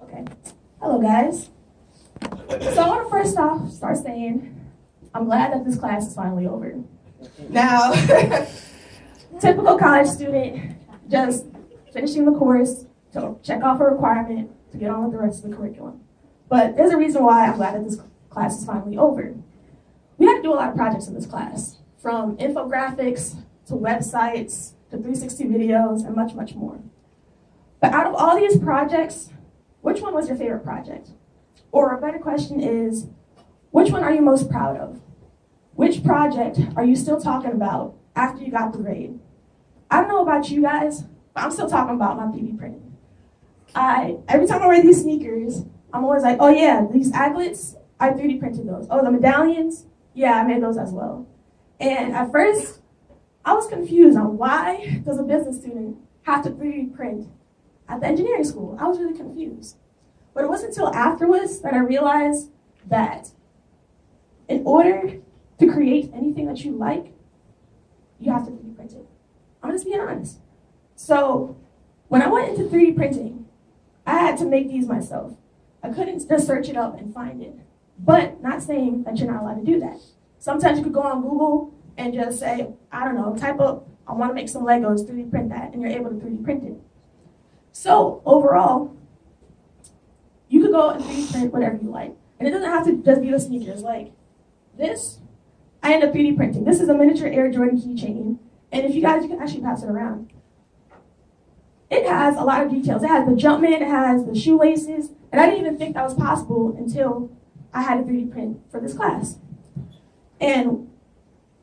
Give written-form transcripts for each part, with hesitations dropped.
Okay. Hello, guys. So I want to first off start saying I'm glad that this class is finally over. Now, typical college student, just finishing the course to check off a requirement to get on with the rest of the curriculum. But there's a reason why I'm glad that this class is finally over. We had to do a lot of projects in this class, from infographics to websites to 360 videos and much, much more. But out of all these projects, which one was your favorite project? Or a better question is, which one are you most proud of? Which project are you still talking about after you got the grade? I don't know about you guys, but I'm still talking about my 3D printing. Every time I wear these sneakers, I'm always like, oh yeah, these aglets, I 3D printed those. Oh, the medallions, yeah, I made those as well. And at first, I was confused on why does a business student have to 3D print at the engineering school. I was really confused. But it wasn't until afterwards that I realized that in order to create anything that you like, you have to 3D print it. I'm just being honest. So when I went into 3D printing, I had to make these myself. I couldn't just search it up and find it. But not saying that you're not allowed to do that. Sometimes you could go on Google and just say, I don't know, type up, I want to make some Legos, 3D print that, and you're able to 3D print it. So overall, you could go and 3D print whatever you like. And it doesn't have to just be the sneakers. Like this, I ended up 3D printing. This is a miniature Air Jordan keychain. And if you guys, you can actually pass it around. It has a lot of details. It has the Jumpman, it has the shoelaces, and I didn't even think that was possible until I had a 3D print for this class. And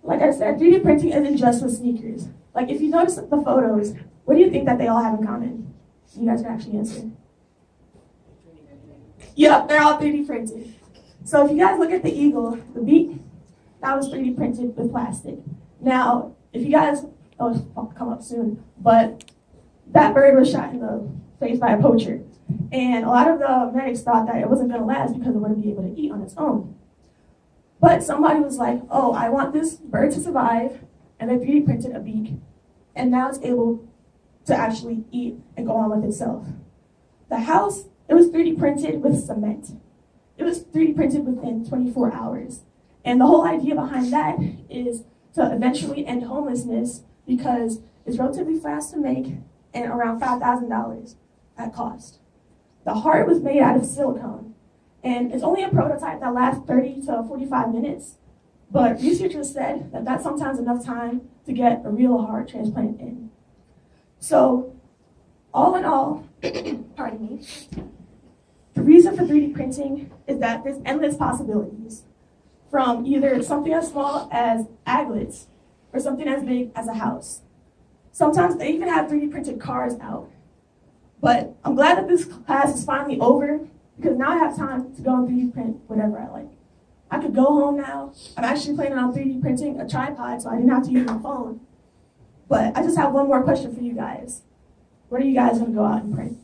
like I said, 3D printing isn't just with sneakers. Like if you notice the photos, what do you think that they all have in common? You guys can actually answer. Yep, they're all 3D printed. So if you guys look at the eagle, the beak, that was 3D printed with plastic. Now, if you guys, it'll come up soon, but that bird was shot in the face by a poacher. And a lot of the medics thought that it wasn't going to last because it wouldn't be able to eat on its own. But somebody was like, oh, I want this bird to survive, and they 3D printed a beak, and now it's able to actually eat and go on with itself. The house, it was 3D printed with cement. It was 3D printed within 24 hours. And the whole idea behind that is to eventually end homelessness because it's relatively fast to make and around $5,000 at cost. The heart was made out of silicone, and it's only a prototype that lasts 30 to 45 minutes, but researchers said that that's sometimes enough time to get a real heart transplant in. So, all in all, pardon me, the reason for 3D printing is that there's endless possibilities, from either something as small as aglets or something as big as a house. Sometimes they even have 3D printed cars out. But I'm glad that this class is finally over because now I have time to go and 3D print whatever I like. I could go home now. I'm actually planning on 3D printing a tripod so I didn't have to use my phone. But I just have one more question for you guys. What are you guys going to go out and print?